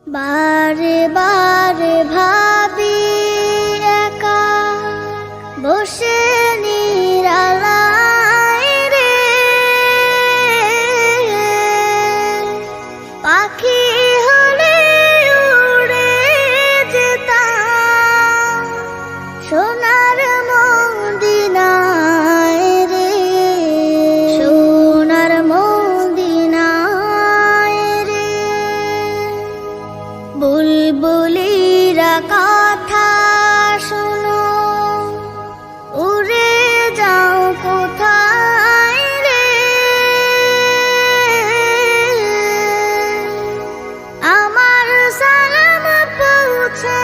বারে বারে ভাবি একা বসে নিরালায় রে, পাখি হলে উড়ে যেতাম সোনার মদিনায় রে, সোনার মদিনায় রে। বুলবুলিরা কথা শোনো, উড়ে যাও কোথায় রে, আমার সালাম পৌঁছে